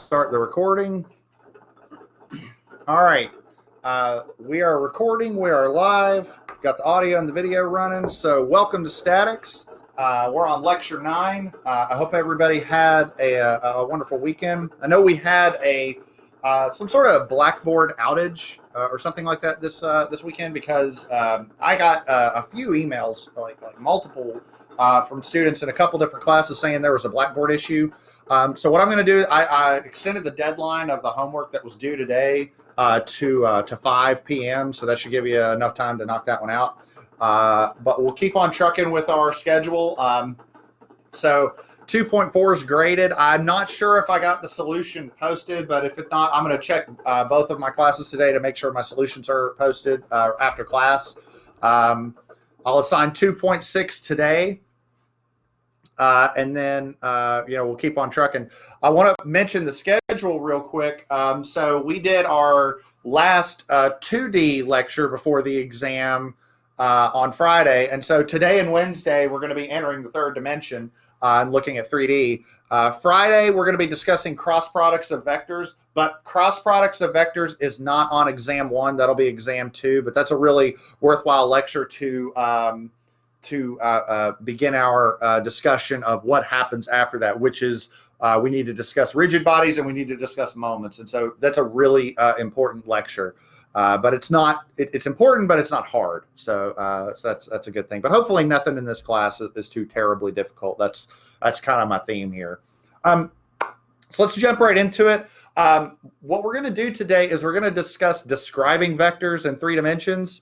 start the recording. All right, we are recording. We are live. Got the audio and the video running. So welcome to Statics. We're on lecture 9. I hope everybody had a wonderful weekend. I know we had some sort of Blackboard outage or something like that this weekend because I got a few emails, like multiple, from students in a couple different classes saying there was a Blackboard issue. So what I'm going to do, I extended the deadline of the homework that was due today to 5 p.m. So that should give you enough time to knock that one out. But we'll keep on trucking with our schedule. So 2.4 is graded. I'm not sure if I got the solution posted, but if it's not, I'm going to check both of my classes today to make sure my solutions are posted after class. I'll assign 2.6 today. And then, we'll keep on trucking. I want to mention the schedule real quick. So we did our last 2D lecture before the exam on Friday. And so today and Wednesday, we're going to be entering the third dimension and looking at 3D. Friday, we're going to be discussing cross products of vectors, but cross products of vectors is not on exam 1. That'll be exam 2, but that's a really worthwhile lecture to begin our discussion of what happens after that, which is we need to discuss rigid bodies and we need to discuss moments. And so that's a really important lecture. But it's important, but it's not hard. So, that's a good thing. But hopefully nothing in this class is too terribly difficult. That's kind of my theme here. So let's jump right into it. What we're going to do today is we're going to discuss describing vectors in 3 dimensions.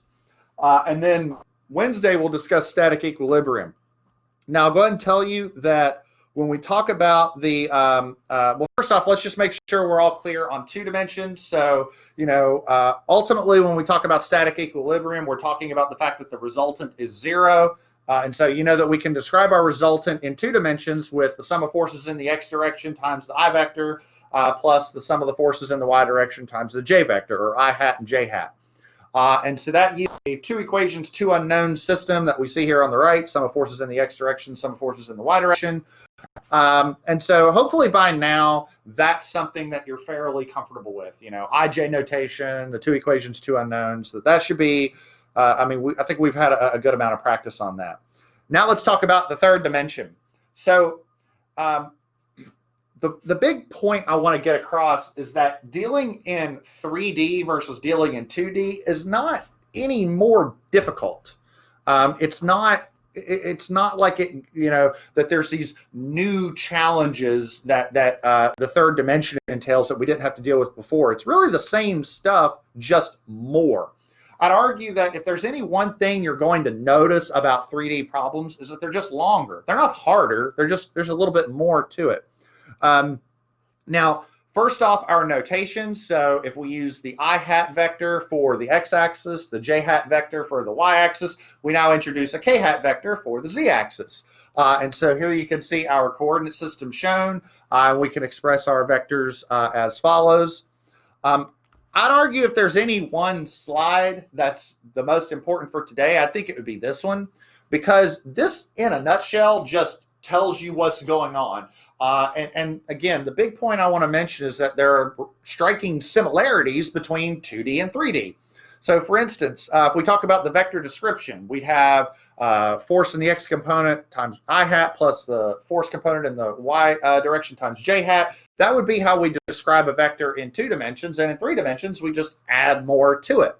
And then Wednesday, we'll discuss static equilibrium. Now, I'll go ahead and tell you that when we talk about the, well, first off, let's just make sure we're all clear on 2 dimensions. So, ultimately, when we talk about static equilibrium, we're talking about the fact that the resultant is 0. And so you know that we can describe our resultant in 2 dimensions with the sum of forces in the x direction times the I vector plus the sum of the forces in the y direction times the j vector, or I hat and j hat. And so that gives a 2 equations, 2 unknown system that we see here on the right, sum of forces in the x direction, sum of forces in the y direction. And so hopefully by now, that's something that you're fairly comfortable with. IJ notation, the 2 equations, 2 unknowns, that should be, I think we've had a good amount of practice on that. Now let's talk about the 3rd dimension. So the big point I want to get across is that dealing in 3D versus dealing in 2D is not any more difficult. It's not like it, that there's these new challenges that the 3rd dimension entails that we didn't have to deal with before. It's really the same stuff, just more. I'd argue that if there's any one thing you're going to notice about 3D problems is that they're just longer. They're not harder. There's a little bit more to it. Now, first off, our notation. So if we use the I hat vector for the x-axis, the j hat vector for the y-axis, we now introduce a k hat vector for the z-axis. And so here you can see our coordinate system shown. We can express our vectors as follows. I'd argue if there's any one slide that's the most important for today, I think it would be this one, because this, in a nutshell, just tells you what's going on. And again, the big point I want to mention is that there are striking similarities between 2D and 3D. So for instance, if we talk about the vector description, we'd have force in the x component times I hat plus the force component in the y direction times j hat. That would be how we describe a vector in 2 dimensions, and in 3 dimensions, we just add more to it.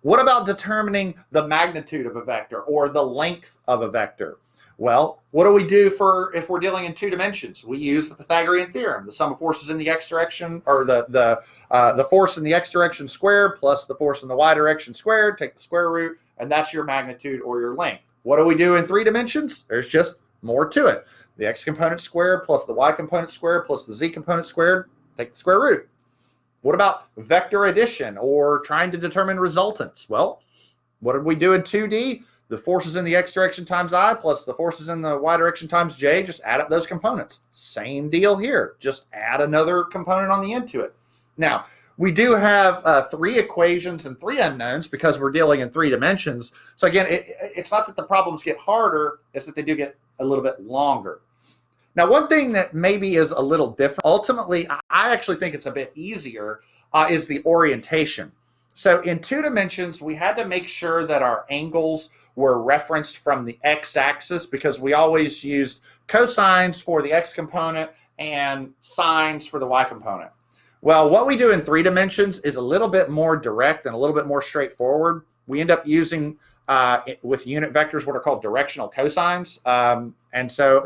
What about determining the magnitude of a vector or the length of a vector? Well, what do we do if we're dealing in 2 dimensions? We use the Pythagorean theorem. The sum of forces in the x direction, or the force in the x direction squared plus the force in the y direction squared, take the square root, and that's your magnitude or your length. What do we do in 3 dimensions? There's just more to it. The x component squared plus the y component squared plus the z component squared, take the square root. What about vector addition or trying to determine resultants? Well, what did we do in 2D? The forces in the x direction times I plus the forces in the y direction times j, just add up those components. Same deal here. Just add another component on the end to it. Now, we do have 3 equations and 3 unknowns because we're dealing in 3 dimensions. So again, it's not that the problems get harder, it's that they do get a little bit longer. Now, one thing that maybe is a little different, ultimately, I actually think it's a bit easier, is the orientation. So in 2 dimensions, we had to make sure that our angles were referenced from the x-axis because we always used cosines for the x component and sines for the y component. Well, what we do in 3 dimensions is a little bit more direct and a little bit more straightforward. We end up using with unit vectors what are called directional cosines. And so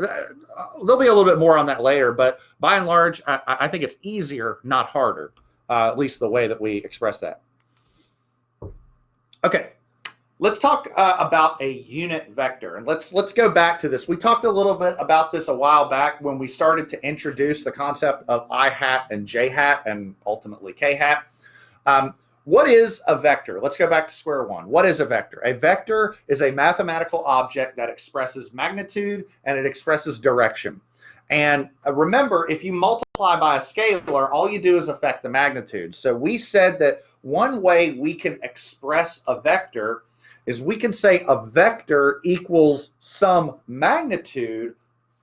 there'll be a little bit more on that later, but by and large, I think it's easier, not harder, at least the way that we express that. Okay, let's talk about a unit vector, and let's go back to this. We talked a little bit about this a while back when we started to introduce the concept of I hat and j hat and ultimately k hat. What is a vector? Let's go back to square one. What is a vector? A vector is a mathematical object that expresses magnitude and it expresses direction. And remember, if you multiply by a scalar, all you do is affect the magnitude. So we said that one way we can express a vector is we can say a vector equals some magnitude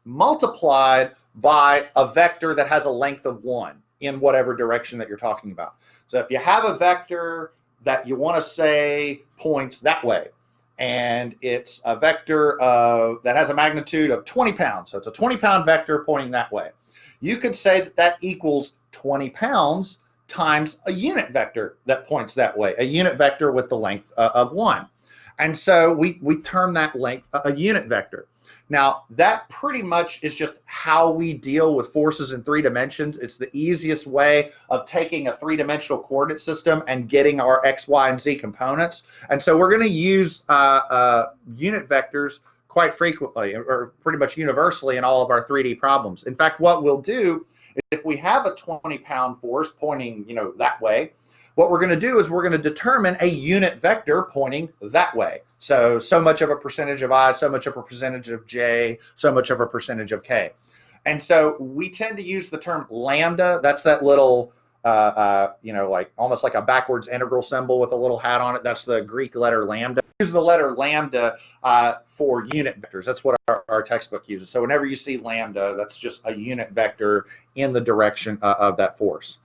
multiplied by a vector that has a length of 1 in whatever direction that you're talking about. So if you have a vector that you want to say points that way, and it's a vector that has a magnitude of 20 pounds, so it's a 20-pound vector pointing that way, you could say that that equals 20 pounds times a unit vector that points that way, a unit vector with the length of 1. And so we term that length a unit vector. Now, that pretty much is just how we deal with forces in 3 dimensions. It's the easiest way of taking a 3-dimensional coordinate system and getting our x, y, and z components. And so we're going to use unit vectors quite frequently, or pretty much universally in all of our 3D problems. In fact, what we'll do is if we have a 20-pound force pointing, that way, what we're going to do is we're going to determine a unit vector pointing that way. So much of a percentage of I, so much of a percentage of j, so much of a percentage of k. And so we tend to use the term lambda. That's that little, like almost like a backwards integral symbol with a little hat on it. That's the Greek letter lambda. Use the letter lambda for unit vectors. That's what our textbook uses. So whenever you see lambda, that's just a unit vector in the direction of that force.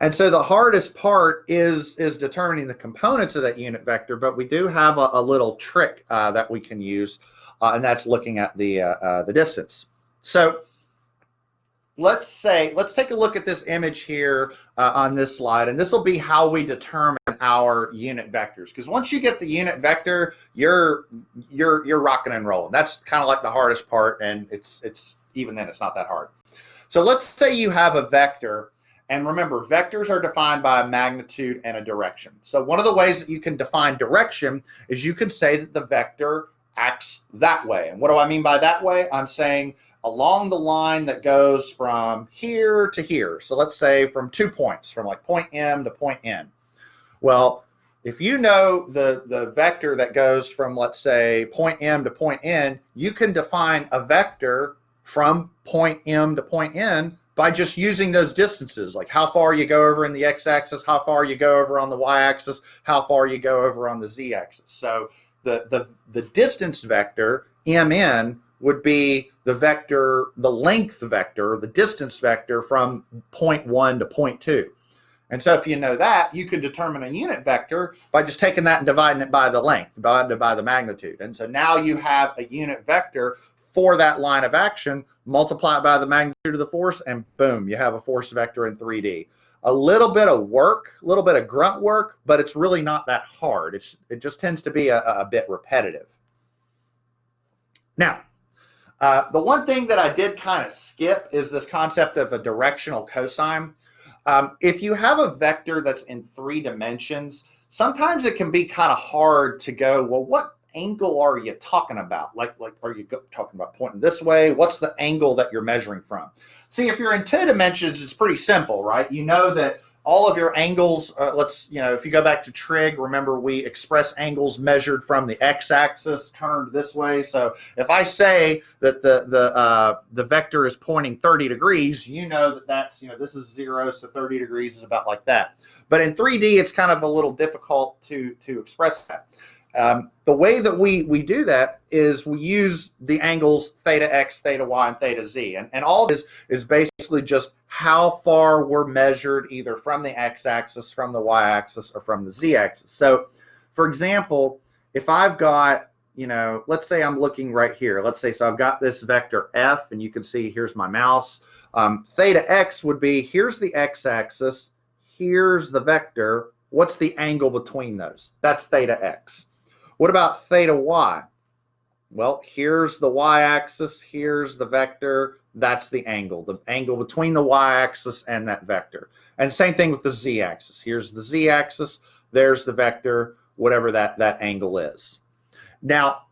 And so the hardest part is determining the components of that unit vector, but we do have a little trick that we can use, and that's looking at the distance. So let's take a look at this image here on this slide, and this will be how we determine our unit vectors. Because once you get the unit vector, you're rocking and rolling. That's kind of like the hardest part, and it's even then it's not that hard. So let's say you have a vector. And remember, vectors are defined by a magnitude and a direction. So one of the ways that you can define direction is you could say that the vector acts that way. And what do I mean by that way? I'm saying along the line that goes from here to here. So let's say from 2 points, from like point M to point N. Well, if you know the vector that goes from, let's say, point M to point N, you can define a vector from point M to point N by just using those distances, like how far you go over in the x-axis, how far you go over on the y-axis, how far you go over on the z-axis. So the distance vector, mn, would be the vector, the length vector, the distance vector from point 1 to point 2. And so if you know that, you can determine a unit vector by just taking that and dividing it by the length, divided by the magnitude. And so now you have a unit vector for that line of action, multiply it by the magnitude of the force, and boom, you have a force vector in 3D. A little bit of work, a little bit of grunt work, but it's really not that hard. It just tends to be a bit repetitive. Now, the one thing that I did kind of skip is this concept of a directional cosine. If you have a vector that's in 3 dimensions, sometimes it can be kind of hard to go, well, what angle are you talking about? Like are you talking about pointing this way? What's the angle that you're measuring from? See, if you're in 2 dimensions, it's pretty simple, right? You know that all of your angles, if you go back to trig, remember we express angles measured from the x-axis turned this way. So if I say that the vector is pointing 30 degrees, you know that that's, this is 0, so 30 degrees is about like that. But in 3D, it's kind of a little difficult to express that. The way that we do that is we use the angles theta x, theta y, and theta z. And all this is basically just how far we're measured either from the x-axis, from the y-axis, or from the z-axis. So, for example, if I've got, let's say I'm looking right here. Let's say, so I've got this vector f, and you can see here's my mouse. Theta x would be, here's the x-axis, here's the vector. What's the angle between those? That's theta x. What about theta y? Well, here's the y-axis, here's the vector, that's the angle between the y-axis and that vector. And same thing with the z-axis. Here's the z-axis, there's the vector, whatever that angle is. Now,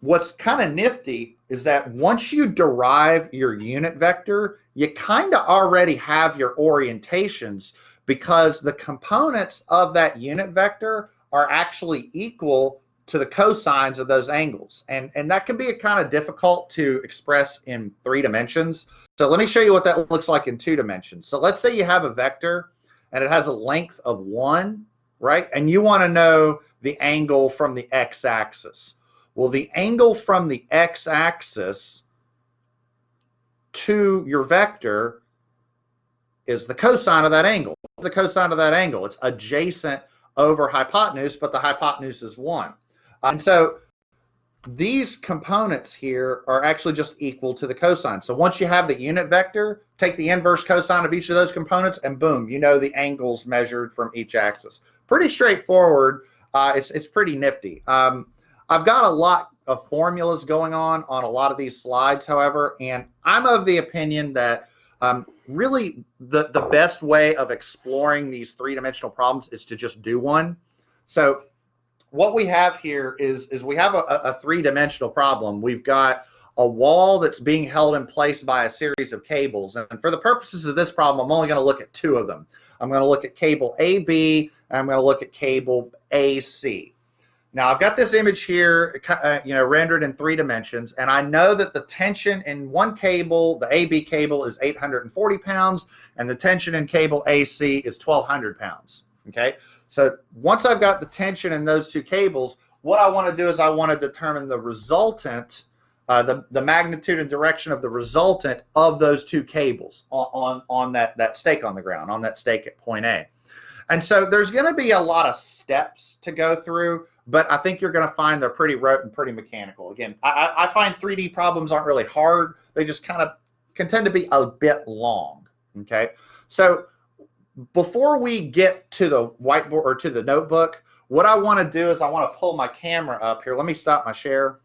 what's kind of nifty is that once you derive your unit vector, you kind of already have your orientations, because the components of that unit vector are actually equal to the cosines of those angles. And that can be a kind of difficult to express in 3 dimensions. So let me show you what that looks like in 2 dimensions. So let's say you have a vector and it has a length of 1, right? And you want to know the angle from the x-axis. Well, the angle from the x-axis to your vector is the cosine of that angle. The cosine of that angle, it's adjacent over hypotenuse, but the hypotenuse is 1. And so these components here are actually just equal to the cosine. So once you have the unit vector, take the inverse cosine of each of those components, and boom, you know the angles measured from each axis. Pretty straightforward. It's pretty nifty. I've got a lot of formulas going on a lot of these slides, however, and I'm of the opinion that really the best way of exploring these 3-dimensional problems is to just do one. So what we have here is we have a 3-dimensional problem. We've got a wall that's being held in place by a series of cables. And for the purposes of this problem, I'm only going to look at 2 of them. I'm going to look at cable AB, and I'm going to look at cable AC. Now, I've got this image here, rendered in 3 dimensions, and I know that the tension in one cable, the AB cable, is 840 pounds, and the tension in cable AC is 1,200 pounds. Okay, so once I've got the tension in those 2 cables, what I want to do is I want to determine the resultant, the magnitude and direction of the resultant of those 2 cables on that stake on the ground, on that stake at point A. And so there's going to be a lot of steps to go through, but I think you're going to find they're pretty rote and pretty mechanical. Again, I find 3D problems aren't really hard. They just kind of can tend to be a bit long. Okay, so before we get to the whiteboard or to the notebook, what I want to do is I want to pull my camera up here. Let me stop my share.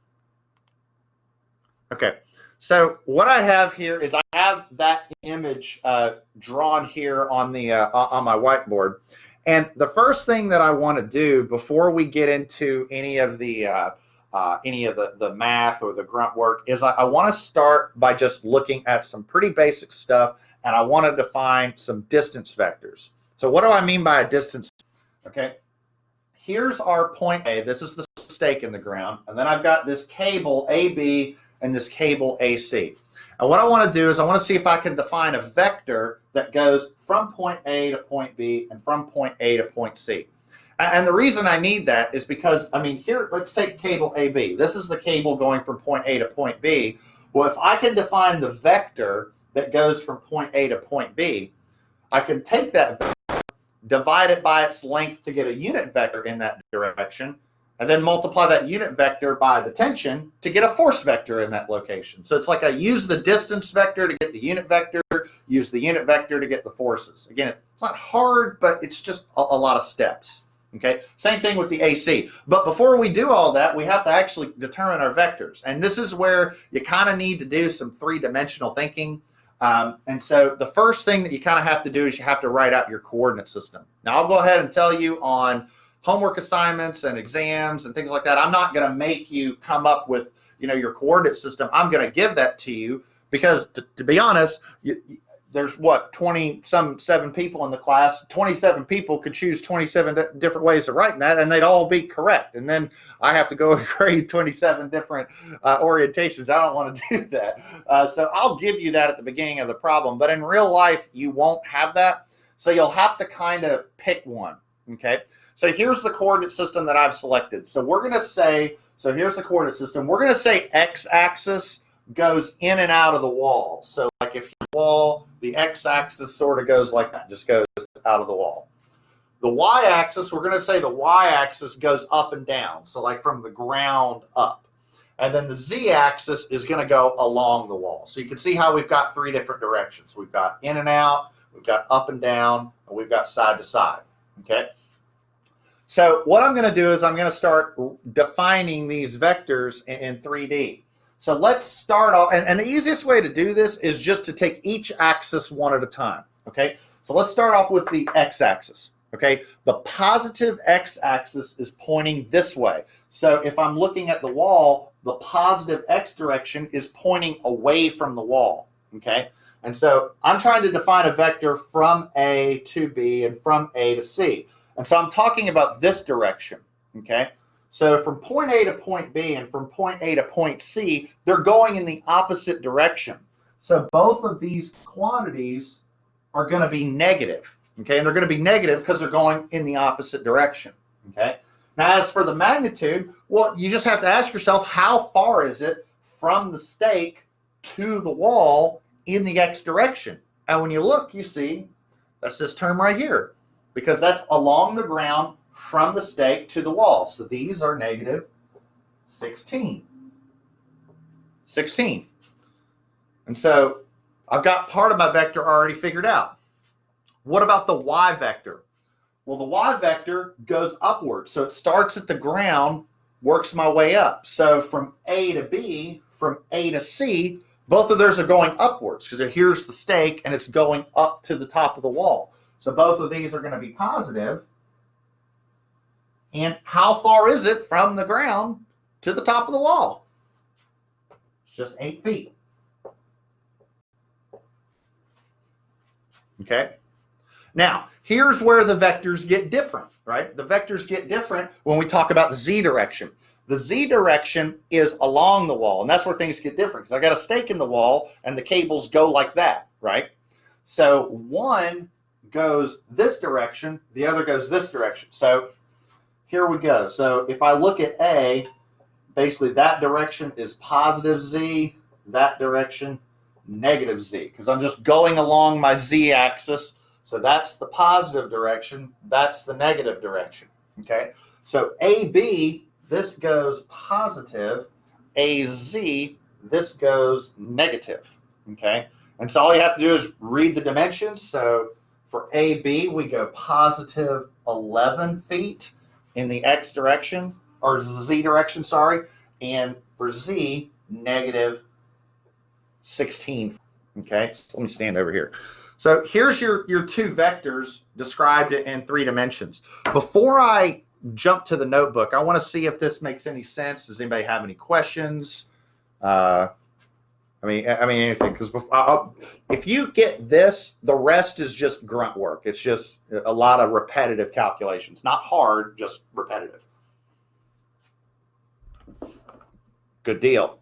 Okay, so what I have here is I have that image drawn here on the on my whiteboard, and the first thing that I want to do before we get into any of the math or the grunt work is I want to start by just looking at some pretty basic stuff, and I want to define some distance vectors. So what do I mean by a distance? Okay, here's our point A. This is the stake in the ground, and then I've got this cable AB and this cable AC. And what I want to do is I want to see if I can define a vector that goes from point A to point B and from point A to point C. And the reason I need that is because, I mean, here, let's take cable AB. This is the cable going from point A to point B. Well, if I can define the vector that goes from point A to point B, I can take that vector, divide it by its length to get a unit vector in that direction, and then multiply that unit vector by the tension to get a force vector in that location. So it's like I use the distance vector to get the unit vector, use the unit vector to get the forces. Again, it's not hard, but it's just a lot of steps. Okay, same thing with the AC. But before we do all that, we have to actually determine our vectors. And this is where you kind of need to do some 3-dimensional thinking. And so the first thing that you kind of have to do is you have to write out your coordinate system. Now, I'll go ahead and tell you on homework assignments and exams and things like that, I'm not going to make you come up with, your coordinate system. I'm going to give that to you because, to be honest, there's what, 27 people in the class. 27 people could choose 27 different ways of writing that, and they'd all be correct. And then I have to go and grade 27 different orientations. I don't want to do that. So I'll give you that at the beginning of the problem. But in real life, you won't have that. So you'll have to kind of pick one. Okay. So here's the coordinate system that I've selected. So we're going to say, so here's the coordinate system. We're going to say x-axis goes in and out of the wall. So like if your wall, the x-axis sort of goes like that, just goes out of the wall. The y-axis, we're going to say the y-axis goes up and down. So like from the ground up. And then the z-axis is going to go along the wall. So you can see how we've got three different directions. We've got in and out, we've got up and down, and we've got side to side. Okay. So what I'm going to do is I'm going to start defining these vectors in 3D. So let's start off, and the easiest way to do this is just to take each axis one at a time. Okay. So let's start off with the x-axis. Okay. The positive x-axis is pointing this way. So if I'm looking at the wall, the positive x direction is pointing away from the wall. Okay. And so I'm trying to define a vector from A to B and from A to C. And so I'm talking about this direction. Okay. So from point A to point B and from point A to point C, they're going in the opposite direction. So both of these quantities are going to be negative. Okay. And they're going to be negative because they're going in the opposite direction. Okay. Now, as for the magnitude, well, you just have to ask yourself, how far is it from the stake to the wall in the x direction? And when you look, you see that's this term right here, because that's along the ground from the stake to the wall. So these are negative 16. 16. And so I've got part of my vector already figured out. What about the y vector? Well, the y vector goes upward. So it starts at the ground, works my way up. So from A to B, from A to C, both of those are going upwards because here's the stake and it's going up to the top of the wall. So both of these are going to be positive. And how far is it from the ground to the top of the wall? It's just 8 feet. Okay. Now, here's where the vectors get different, right? The vectors get different when we talk about the z direction. The z direction is along the wall, and that's where things get different because I got a stake in the wall and the cables go like that, right? So one goes this direction, the other goes this direction. So here we go. So if I look at A, basically that direction is positive z, that direction negative z, because I'm just going along my z-axis. So that's the positive direction, that's the negative direction. Okay, so AB, this goes positive, AZ, this goes negative. Okay, and so all you have to do is read the dimensions. So for AB, we go positive 11 feet in the x direction, or z direction, sorry, and for z, negative 16. Okay, so let me stand over here. So here's your two vectors described in 3 dimensions. Before I jump to the notebook, I want to see if this makes any sense. Does anybody have any questions? I mean anything, because if you get this, the rest is just grunt work. It's just a lot of repetitive calculations. Not hard, just repetitive. Good deal.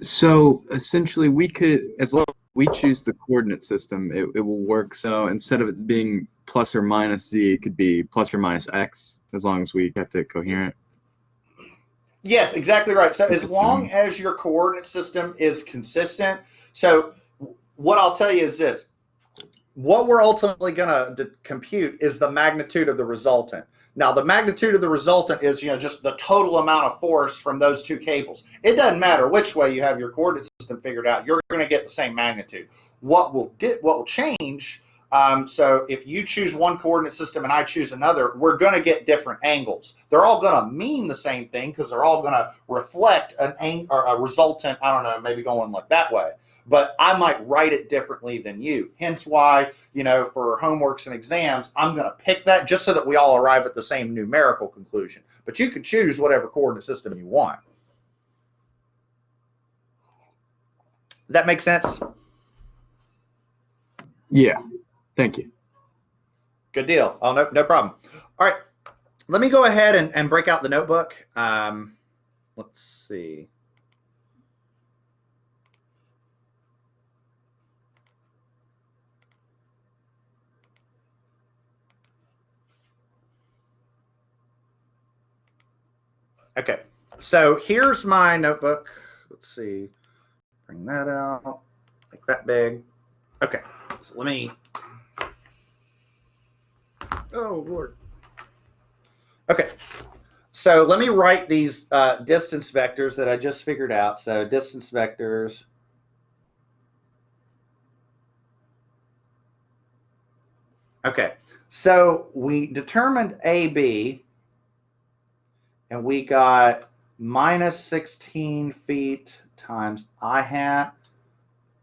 So essentially, we could, as long as we choose the coordinate system, it will work. So instead of it being plus or minus z, it could be plus or minus x, as long as we kept it coherent. Yes, exactly right. So as long as your coordinate system is consistent, so what I'll tell you is this. What we're ultimately going to compute is the magnitude of the resultant. Now, the magnitude of the resultant is, just the total amount of force from those two cables. It doesn't matter which way you have your coordinate system figured out. You're going to get the same magnitude. What will change, so if you choose one coordinate system and I choose another, we're going to get different angles. They're all going to mean the same thing because they're all going to reflect a resultant, I don't know, maybe going like that way. But I might write it differently than you. Hence why, for homeworks and exams, I'm going to pick that just so that we all arrive at the same numerical conclusion. But you can choose whatever coordinate system you want. That make sense? Yeah. Thank you. Good deal. Oh, no problem. All right. Let me go ahead and break out the notebook. Let's see. Okay, so here's my notebook. Let's see, bring that out, make that big. Okay, so let me, oh Lord. Okay, so let me write these distance vectors that I just figured out. So distance vectors. Okay, so we determined AB, and we got minus 16 feet times I hat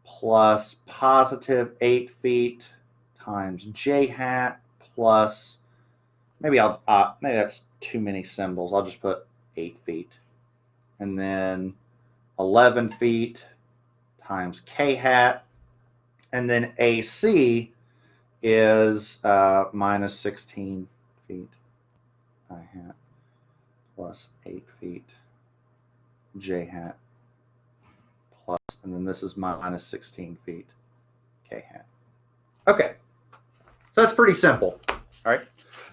plus positive 8 feet times j hat plus, maybe maybe that's too many symbols. I'll just put 8 feet. And then 11 feet times k hat. And then AC is minus 16 feet I hat plus 8 feet j hat plus, and then this is minus 16 feet k hat. Okay, so that's pretty simple. All right.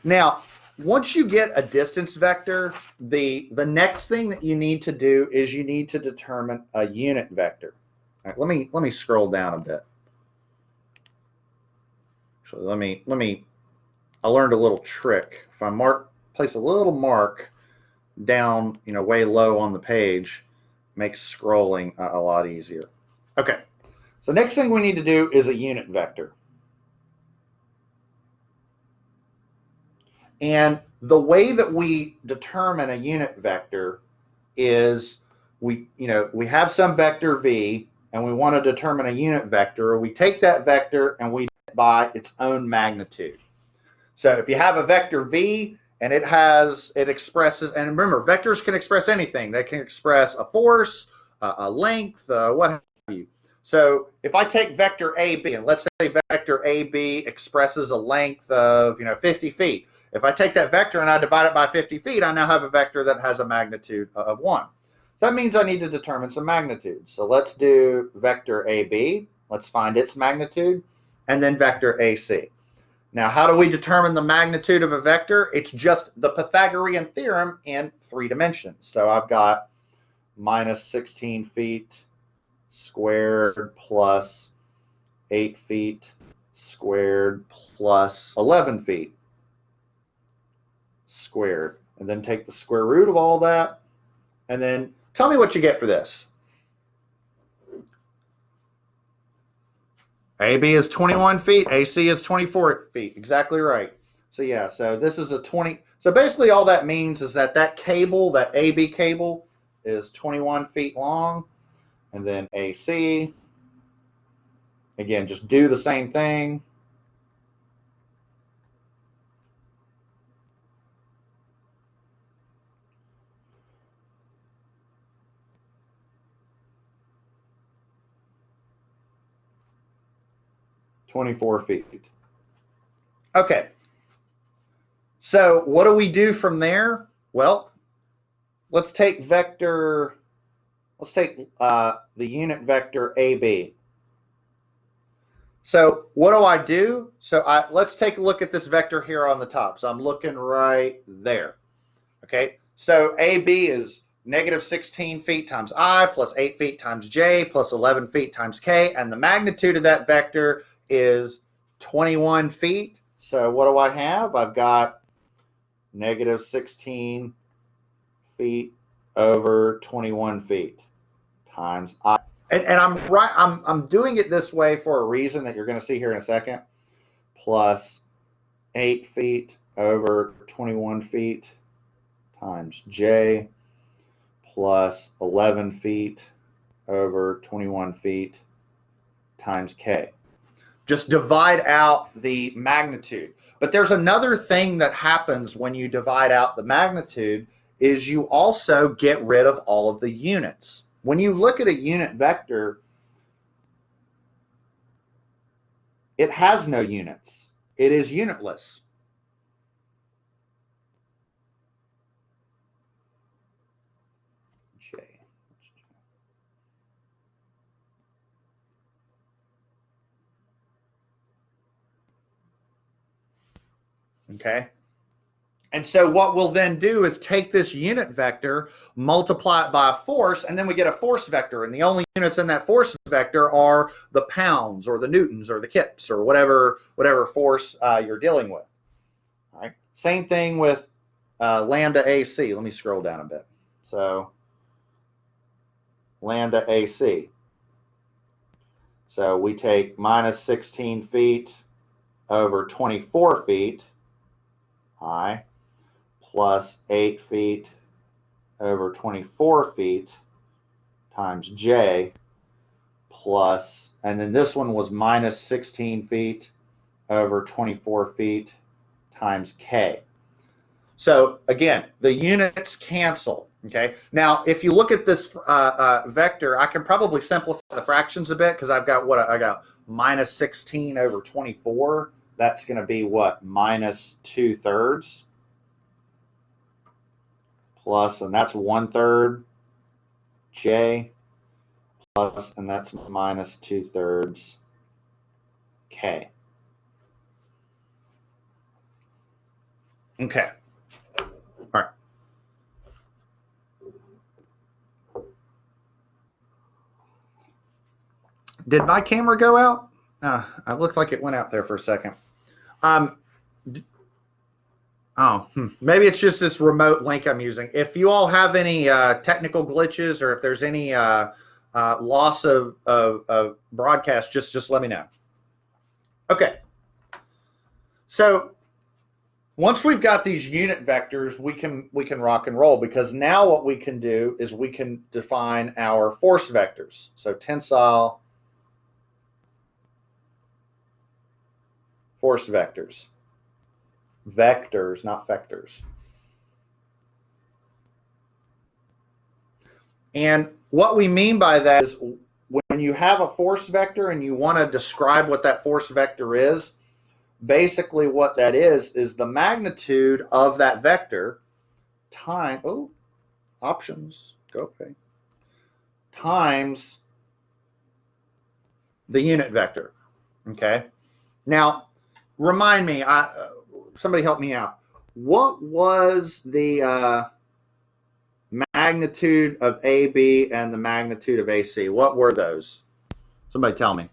Now, once you get a distance vector, the next thing that you need to do is you need to determine a unit vector. All right, let me scroll down a bit. Actually, let me. I learned a little trick. If I place a little mark down, way low on the page, makes scrolling a lot easier. Okay. So next thing we need to do is a unit vector. And the way that we determine a unit vector is we have some vector v and we want to determine a unit vector. We take that vector and we divide it by its own magnitude. So if you have a vector v and it expresses, and remember, vectors can express anything. They can express a force, a length, what have you. So if I take vector AB, and let's say vector AB expresses a length of 50 feet. If I take that vector and I divide it by 50 feet, I now have a vector that has a magnitude of 1. So that means I need to determine some magnitudes. So let's do vector AB. Let's find its magnitude, and then vector AC. Now, how do we determine the magnitude of a vector? It's just the Pythagorean theorem in 3 dimensions. So I've got minus 16 feet squared plus 8 feet squared plus 11 feet squared. And then take the square root of all that. And then tell me what you get for this. AB is 21 feet, AC is 24 feet. Exactly right. So yeah, so this is a 20. So basically all that means is that cable, that AB cable, is 21 feet long. And then AC, again, just do the same thing. $24 feet. Okay. So what do we do from there? Well, let's take the unit vector AB. So what do I do? So let's take a look at this vector here on the top. So I'm looking right there. Okay, so AB is negative 16 feet times I plus 8 feet times J plus 11 feet times K, and the magnitude of that vector is 21 feet. So what do I have? I've got negative 16 feet over 21 feet times I. And I'm doing it this way for a reason that you're going to see here in a second. Plus 8 feet over 21 feet times J plus 11 feet over 21 feet times K. Just divide out the magnitude. But there's another thing that happens when you divide out the magnitude is you also get rid of all of the units. When you look at a unit vector, it has no units. It is unitless. J. Okay. And so what we'll then do is take this unit vector, multiply it by a force, and then we get a force vector. And the only units in that force vector are the pounds or the newtons or the kips or whatever force you're dealing with. All right. Same thing with lambda AC. Let me scroll down a bit. So lambda AC. So we take minus 16 feet over 24 feet, I, plus 8 feet over 24 feet times j, plus, and then this one was minus 16 feet over 24 feet times k. So again, the units cancel. Okay. Now, if you look at this vector, I can probably simplify the fractions a bit because I've got what I got minus 16 over 24. That's going to be what? Minus 2/3 plus, and that's 1/3 j plus, and that's minus 2/3 k. Okay. All right. Did my camera go out? It looked like it went out there for a second. Maybe it's just this remote link I'm using. If you all have any technical glitches or if there's any loss of broadcast, just let me know. Okay. So once we've got these unit vectors, we can rock and roll, because now what we can do is we can define our force vectors. So tensile force vectors. Vectors, not vectors. And what we mean by that is when you have a force vector and you want to describe what that force vector is, basically what that is the magnitude of that vector times, options, go okay, times the unit vector. Okay. Now, remind me, somebody help me out. What was the magnitude of AB and the magnitude of AC? What were those? Somebody tell me.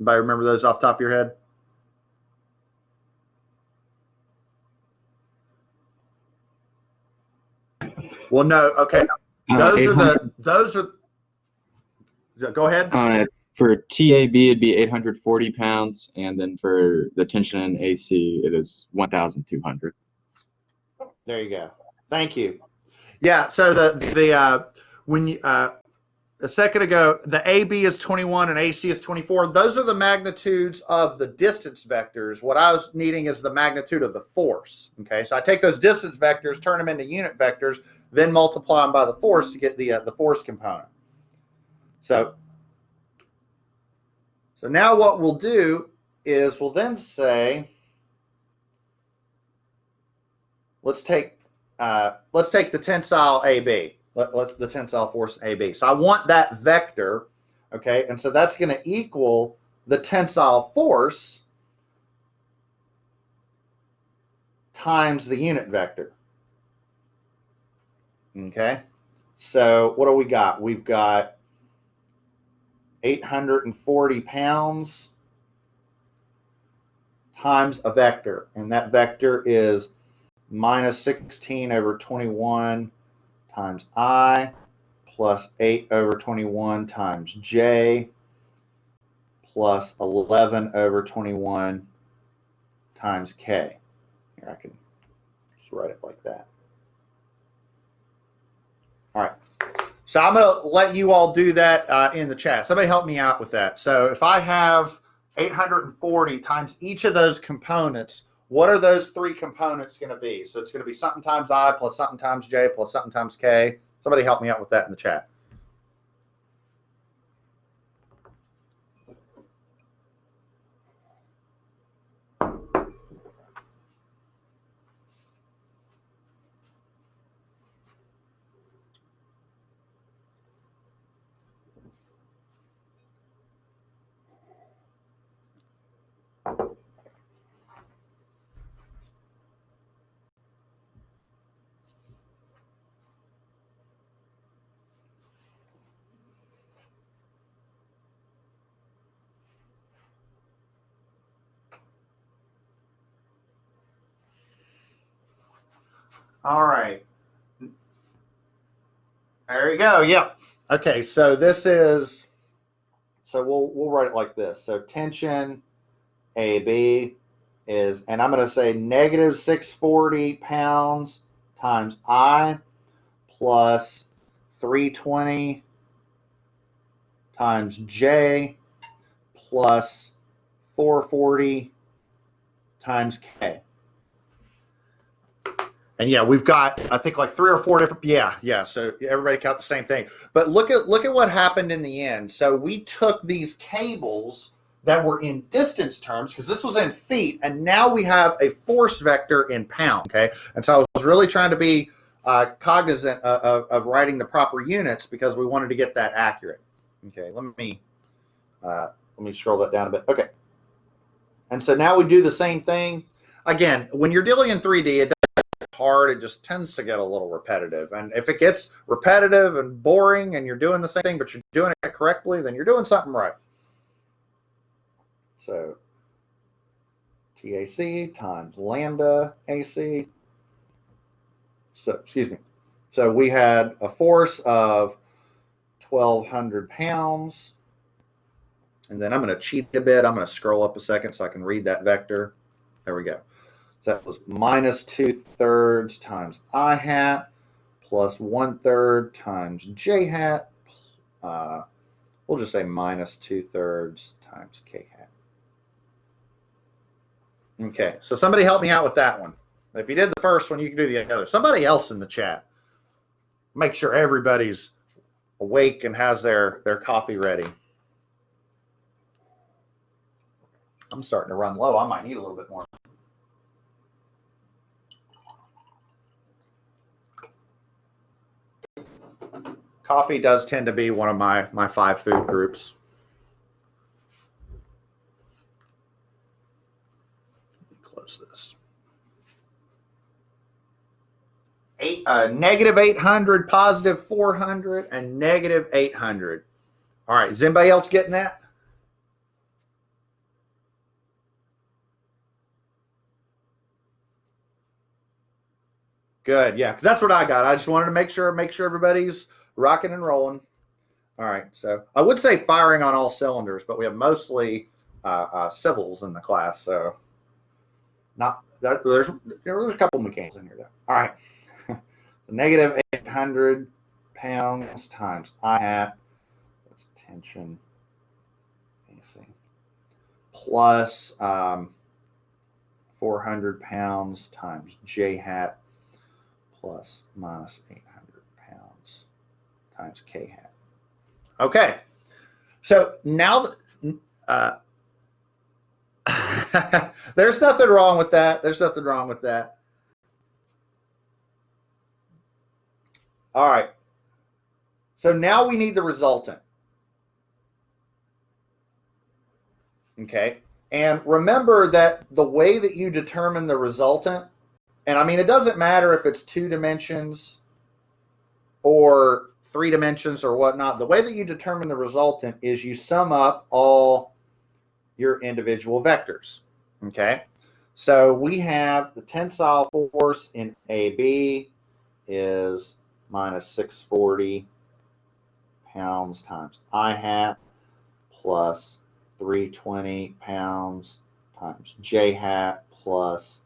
Anybody remember those off the top of your head? Well, no. Okay. Those are. Go ahead. For TAB, it'd be 840 pounds, and then for the tension in AC, it is 1,200. There you go. Thank you. Yeah. So a second ago, the AB is 21 and AC is 24. Those are the magnitudes of the distance vectors. What I was needing is the magnitude of the force. Okay, so I take those distance vectors, turn them into unit vectors, then multiply them by the force to get the force component. So now what we'll do is we'll then say, let's take the tensile AB. Let's the tensile force AB. So I want that vector, okay, and so that's going to equal the tensile force times the unit vector. Okay, so what do we got? We've got 840 pounds times a vector, and that vector is minus 16 over 21 times I plus 8 over 21 times j plus 11 over 21 times k. Here, I can just write it like that. All right. So I'm going to let you all do that in the chat. Somebody help me out with that. So if I have 840 times each of those components, what are those three components going to be? So it's going to be something times I plus something times j plus something times k. Somebody help me out with that in the chat. All right. There you go. Yep. Okay, so this is, so we'll write it like this. So tension AB is, and I'm going to say negative 640 pounds times I plus 320 times J plus 440 times K. And yeah, we've got, I think, like 3 or 4 different, yeah. So everybody count the same thing. But look at what happened in the end. So we took these cables that were in distance terms, because this was in feet, and now we have a force vector in pound. Okay, and so I was really trying to be cognizant of writing the proper units, because we wanted to get that accurate. Okay, let me scroll that down a bit. Okay, and so now we do the same thing again. When you're dealing in 3D, it hard, it just tends to get a little repetitive. And if it gets repetitive and boring and you're doing the same thing but you're doing it correctly, then you're doing something right. So TAC times lambda AC. So, excuse me. So we had a force of 1,200 pounds. And then I'm going to cheat a bit. I'm going to scroll up a second so I can read that vector. There we go. So that was minus 2/3 times I hat plus 1/3 times j hat. We'll just say minus 2/3 times k hat. Okay, so somebody help me out with that one. If you did the first one, you can do the other. Somebody else in the chat. Make sure everybody's awake and has their coffee ready. I'm starting to run low. I might need a little bit more. Coffee does tend to be one of my 5 food groups. Close this. Negative 800, positive 400, and negative 800. All right, is anybody else getting that? Good, yeah, because that's what I got. I just wanted to make sure everybody's rocking and rolling. All right, so I would say firing on all cylinders, but we have mostly civils in the class, so not that, there's a couple mechanics in here though. All right, negative 800 pounds times I hat, that's tension AC, plus 400 pounds times J hat plus minus 800 pounds times K hat. Okay, so now there's nothing wrong with that. There's nothing wrong with that. All right, so now we need the resultant. Okay, and remember that the way that you determine the resultant, and I mean, it doesn't matter if it's 2 dimensions or 3 dimensions or whatnot. The way that you determine the resultant is you sum up all your individual vectors. Okay, so we have the tensile force in AB is minus 640 pounds times I hat plus 320 pounds times J hat plus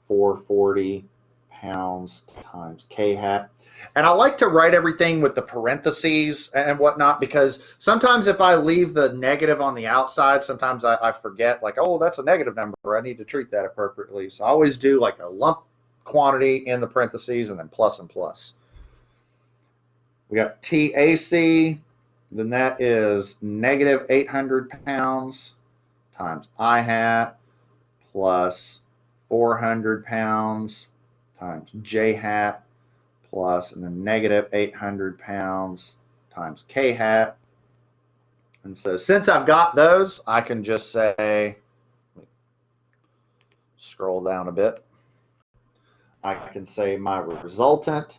440 pounds times K hat. And I like to write everything with the parentheses and whatnot, because sometimes if I leave the negative on the outside, sometimes I forget, like, oh, that's a negative number. I need to treat that appropriately. So I always do like a lump quantity in the parentheses and then plus and plus. We got TAC, then that is negative 800 pounds times I hat plus 400 pounds times J hat plus, and then negative 800 pounds times K hat. And so since I've got those, I can just say, scroll down a bit, I can say my resultant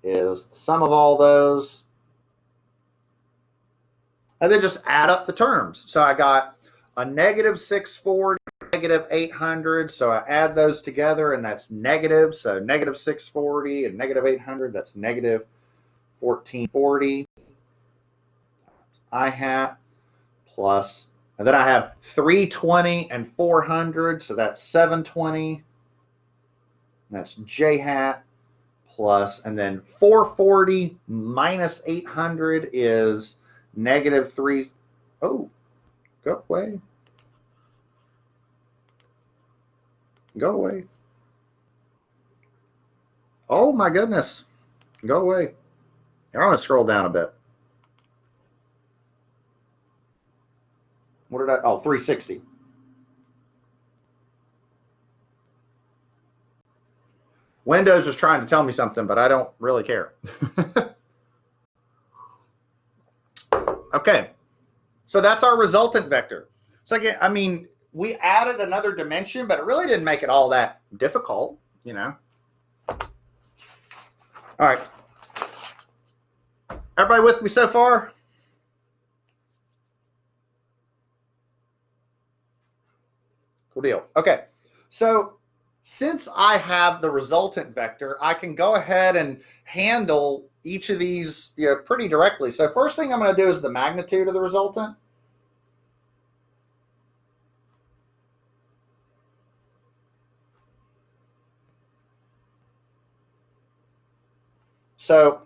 is the sum of all those, and then just add up the terms. So I got a negative 640 negative 800, so I add those together, and that's negative. So negative 640 and negative 800, that's negative 1440 I hat plus, and then I have 320 and 400, so that's 720. That's j hat plus, and then 440 minus 800 is negative 3. Oh, go away. Go away. Oh my goodness. Go away. Here, I'm going to scroll down a bit. What did I? Oh, 360. Windows is trying to tell me something, but I don't really care. Okay. So that's our resultant vector. So again, I mean, we added another dimension, but it really didn't make it all that difficult, you know. All right. Everybody with me so far? Cool deal. Okay. So since I have the resultant vector, I can go ahead and handle each of these, you know, pretty directly. So first thing I'm going to do is the magnitude of the resultant. So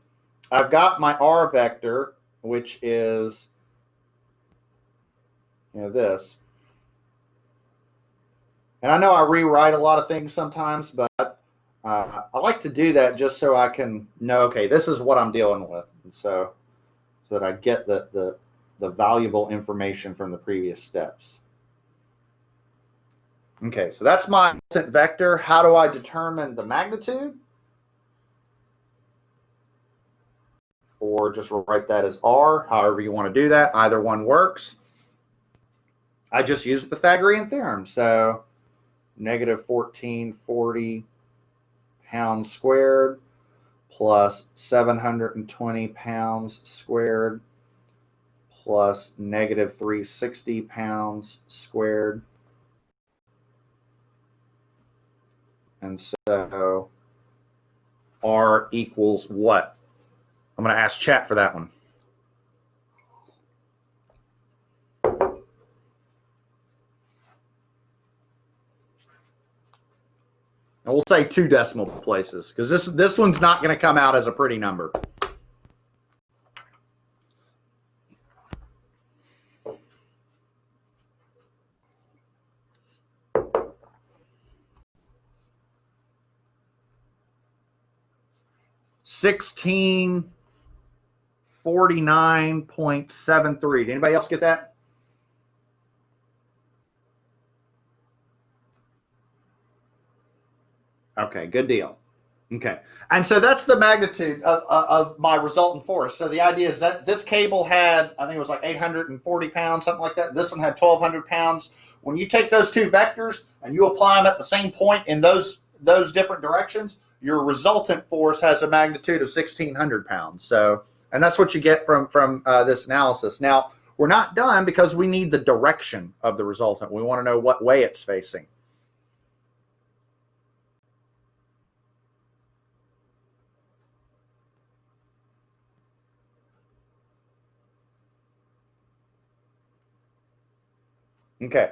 I've got my R vector, which is, you know, this. And I know I rewrite a lot of things sometimes, but I like to do that just so I can know, okay, this is what I'm dealing with. And so that I get the valuable information from the previous steps. Okay, so that's my resultant vector. How do I determine the magnitude? Or just write that as R, however you want to do that. Either one works. I just use the Pythagorean theorem. So negative 1440 pounds squared plus 720 pounds squared plus negative 360 pounds squared. And so R equals what? I'm going to ask chat for that one. And we'll say 2 decimal places because this one's not going to come out as a pretty number. $1649.73. Did anybody else get that? Okay, good deal. Okay, and so that's the magnitude of my resultant force. So the idea is that this cable had, I think it was like 840 pounds, something like that. This one had 1,200 pounds. When you take those two vectors and you apply them at the same point in those different directions, your resultant force has a magnitude of 1,600 pounds. So, and that's what you get from this analysis. Now, we're not done because we need the direction of the resultant. We want to know what way it's facing. Okay,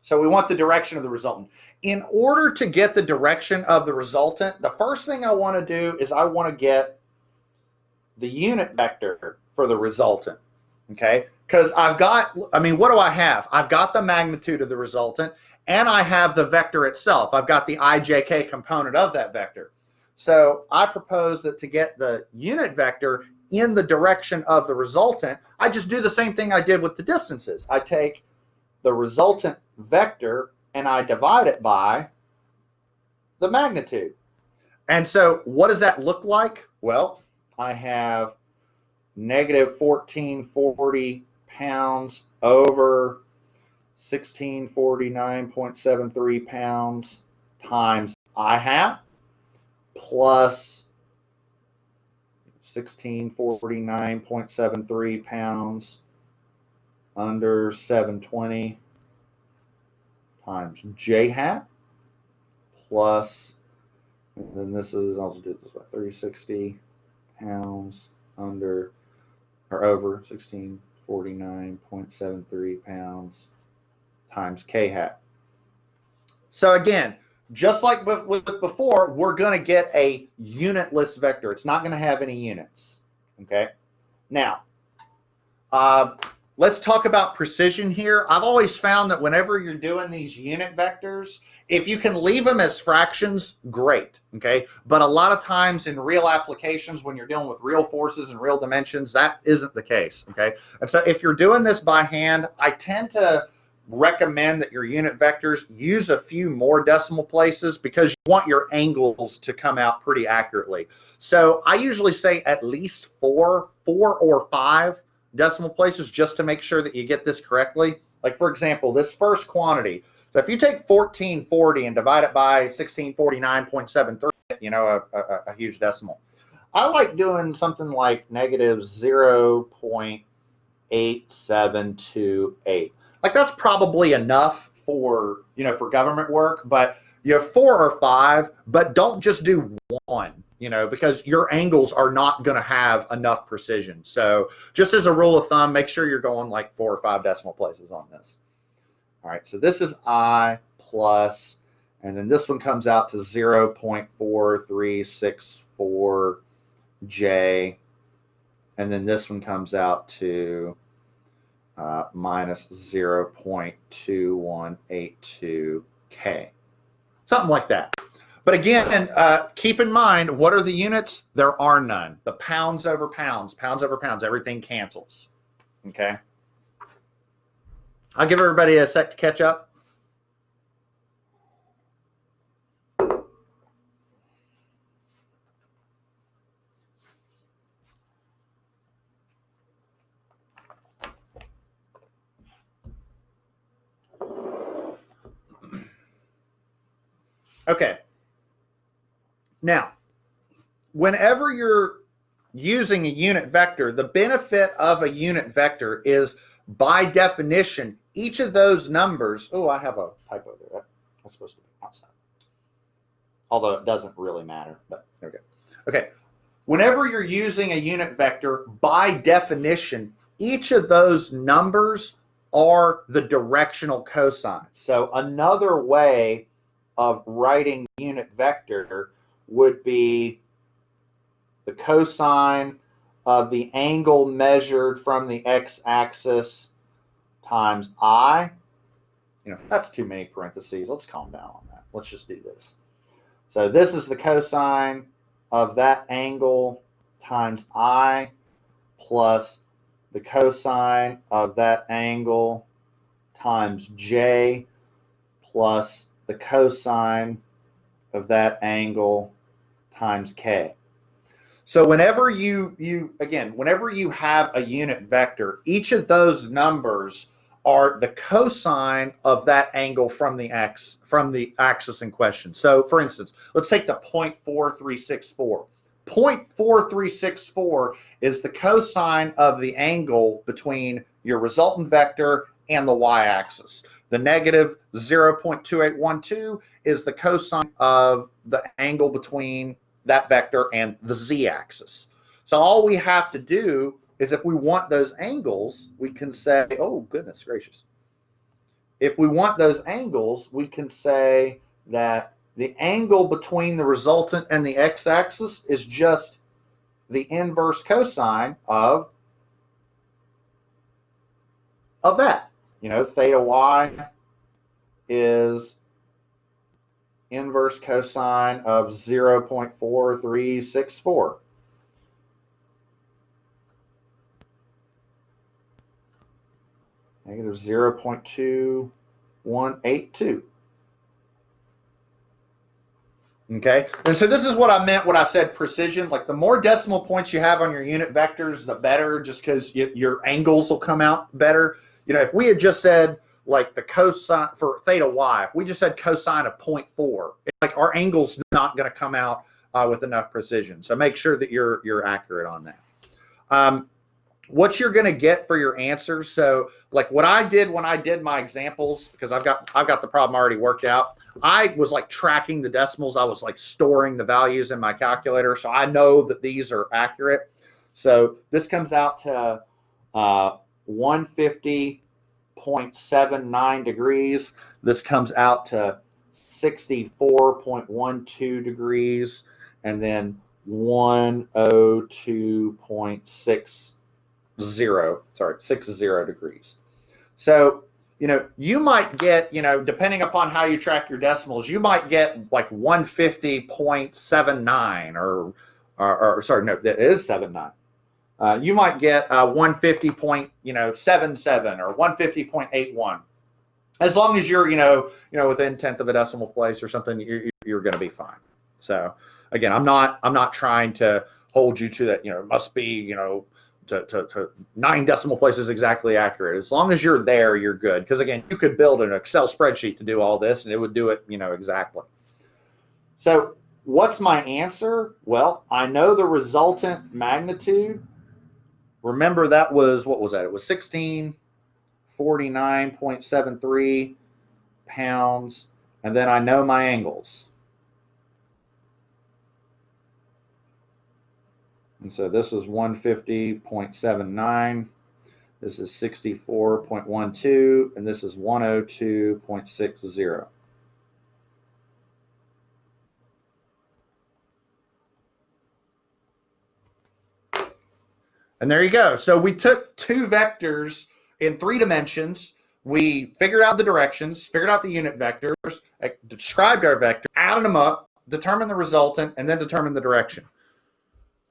so we want the direction of the resultant. In order to get the direction of the resultant, the first thing I want to do is I want to get the unit vector for the resultant. Okay, because I've got, I mean, what do I have? I've got the magnitude of the resultant, and I have the vector itself. I've got the ijk component of that vector. So I propose that to get the unit vector in the direction of the resultant, I just do the same thing I did with the distances. I take the resultant vector and I divide it by the magnitude. And so what does that look like? Well, I have negative 1440 pounds over 1649.73 pounds times I hat plus 1649.73 pounds under 720 times j hat plus, and then this is, I'll do this by 360 pounds under or over 1649.73 pounds times k hat. So again, just like with before, we're going to get a unitless vector. It's not going to have any units. Okay. Now, let's talk about precision here. I've always found that whenever you're doing these unit vectors, if you can leave them as fractions, great, okay? But a lot of times in real applications, when you're dealing with real forces and real dimensions, that isn't the case, okay? And so if you're doing this by hand, I tend to recommend that your unit vectors use a few more decimal places because you want your angles to come out pretty accurately. So I usually say at least four or five decimal places just to make sure that you get this correctly. Like for example, this first quantity. So if you take 1440 and divide it by 1649.73, you know, a huge decimal. I like doing something like negative 0.8728. Like that's probably enough for, you know, for government work, but you have 4 or 5, but don't just do 1, you know, because your angles are not going to have enough precision. So just as a rule of thumb, make sure you're going like 4 or 5 decimal places on this. All right, so this is I plus, and then this one comes out to 0.4364J, and then this one comes out to minus 0.2182K. Something like that. But again, keep in mind, what are the units? There are none. The pounds over pounds, everything cancels. Okay? I'll give everybody a sec to catch up. Okay. Now, whenever you're using a unit vector, the benefit of a unit vector is, by definition, each of those numbers. Oh, I have a typo there. That's supposed to be outside. Although it doesn't really matter, but there we go. Okay. Whenever you're using a unit vector, by definition, each of those numbers are the directional cosine. So another way of writing unit vector would be the cosine of the angle measured from the x-axis times I. You know, that's too many parentheses. Let's calm down on that. Let's just do this. So this is the cosine of that angle times I plus the cosine of that angle times J plus the cosine of that angle times K. So whenever whenever you have a unit vector, each of those numbers are the cosine of that angle from the axis in question. So for instance, let's take the 0.4364. 0.4364 is the cosine of the angle between your resultant vector and the y-axis. The negative 0.2812 is the cosine of the angle between that vector and the z-axis. So all we have to do is, if we want those angles, we can say, oh goodness gracious. If we want those angles, we can say that the angle between the resultant and the x-axis is just the inverse cosine of that. You know, theta y is inverse cosine of 0.4364. Negative 0.2182. Okay, and so this is what I meant when I said precision. Like the more decimal points you have on your unit vectors, the better, just because your angles will come out better. You know, if we had just said like the cosine for theta y, if we just said cosine of 0.4, like our angle's not going to come out with enough precision. So make sure that you're accurate on that. what you're going to get for your answers. So like what I did when I did my examples, because I've got the problem already worked out. I was like tracking the decimals. I was like storing the values in my calculator, so I know that these are accurate. So this comes out to 150.79 degrees. This comes out to 64.12 degrees, and then 102.60, sorry, 60 degrees. So, you might get, depending upon how you track your decimals, you might get like 150.79 or sorry, no, that is 79. You might get 150.77 or 150.81. As long as you're, within 10th of a decimal place or something, you're going to be fine. So again, I'm not trying to hold you to that, it must be, to 9 decimal places exactly accurate. As long as you're there, you're good. Because again, you could build an Excel spreadsheet to do all this, and it would do it, exactly. So what's my answer? Well, I know the resultant magnitude. Remember, that was, what was that? It was 1649.73 pounds. And then I know my angles. And so this is 150.79. This is 64.12. And this is 102.60. And there you go. So we took 2 vectors in 3 dimensions. We figured out the directions, figured out the unit vectors, described our vector, added them up, determined the resultant, and then determined the direction.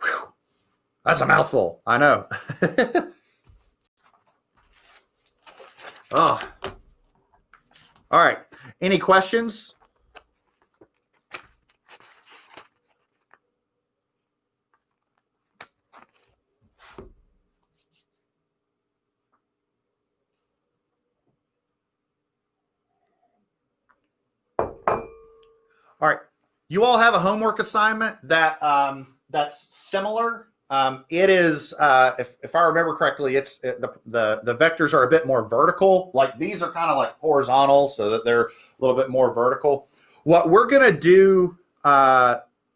Whew. That's a mouthful. I know. Oh. All right. Any questions? All right, you all have a homework assignment that's similar. It is, if I remember correctly, the vectors are a bit more vertical. Like these are kind of like horizontal, so that they're a little bit more vertical. What we're gonna do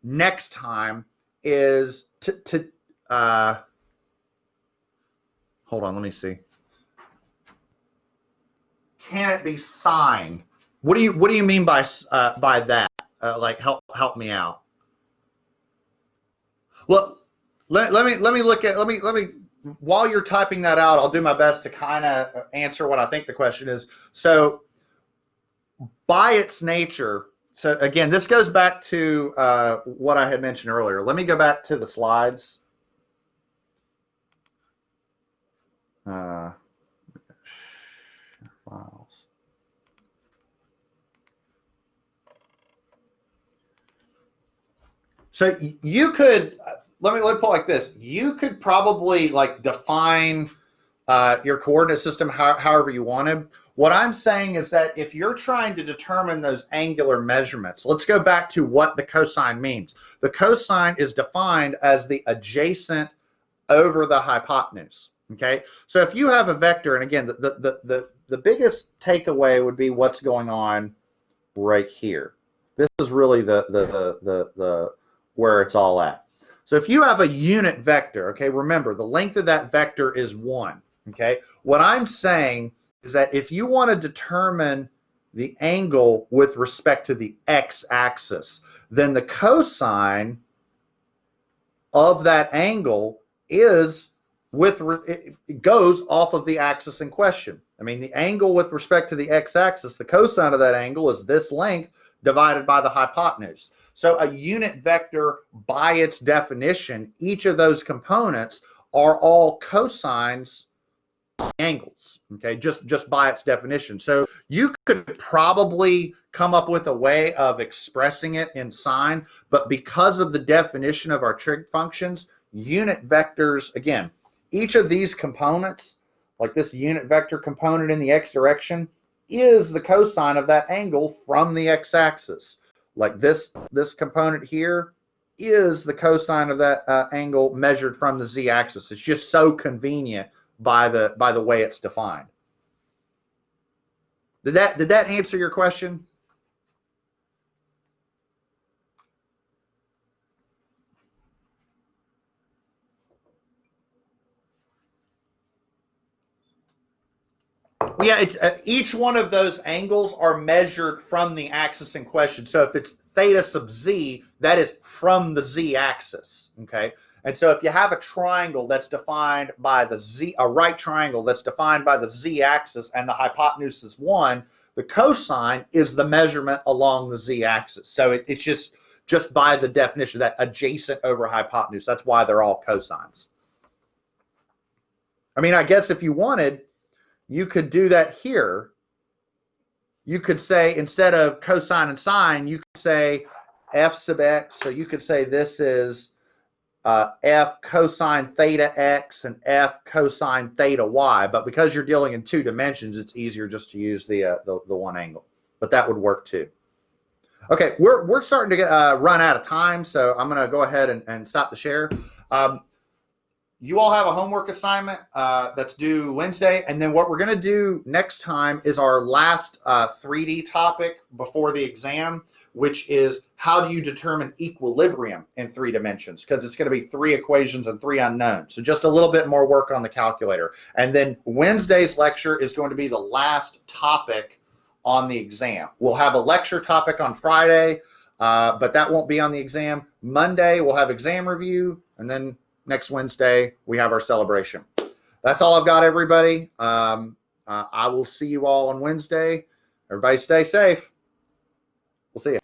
next time is hold on, let me see. Can it be sine? What do you mean by that? Like help me out. Well, let me while you're typing that out, I'll do my best to kind of answer what I think the question is. So by its nature, so again, this goes back to what I had mentioned earlier. Let me go back to the slides. Files. So you could, let me put it like this. You could probably like define your coordinate system however you wanted. What I'm saying is that if you're trying to determine those angular measurements, let's go back to what the cosine means. The cosine is defined as the adjacent over the hypotenuse. Okay, so if you have a vector, and again, the biggest takeaway would be what's going on right here. This is really the where it's all at. So if you have a unit vector, okay, remember the length of that vector is 1. Okay, what I'm saying is that if you want to determine the angle with respect to the x-axis, then the cosine of that angle is it goes off of the axis in question. I mean, the angle with respect to the x-axis, the cosine of that angle is this length divided by the hypotenuse. So a unit vector, by its definition, each of those components are all cosines angles, okay, just by its definition. So you could probably come up with a way of expressing it in sine, but because of the definition of our trig functions, unit vectors, again, each of these components, like this unit vector component in the x direction, is the cosine of that angle from the x-axis. Like this component here is the cosine of that angle measured from the z-axis. It's just so convenient by the way it's defined. Did that answer your question? Yeah, it's each one of those angles are measured from the axis in question. So if it's theta sub z, that is from the z-axis. Okay, and so if you have a triangle that's defined by the z, a right triangle that's defined by the z-axis, and the hypotenuse is 1, the cosine is the measurement along the z-axis. So it's just by the definition, that adjacent over hypotenuse. That's why they're all cosines. I mean, I guess if you wanted, you could do that here. You could say, instead of cosine and sine, you could say f sub x. So you could say this is f cosine theta x and f cosine theta y. But because you're dealing in 2 dimensions, it's easier just to use the one angle. But that would work too. Okay, we're starting to get run out of time, so I'm going to go ahead and stop the share. You all have a homework assignment that's due Wednesday, and then what we're going to do next time is our last 3D topic before the exam, which is how do you determine equilibrium in 3 dimensions, because it's going to be 3 equations and 3 unknowns. So just a little bit more work on the calculator. And then Wednesday's lecture is going to be the last topic on the exam. We'll have a lecture topic on Friday, but that won't be on the exam. Monday, we'll have exam review, and then next Wednesday, we have our celebration. That's all I've got, everybody. I will see you all on Wednesday. Everybody stay safe. We'll see you.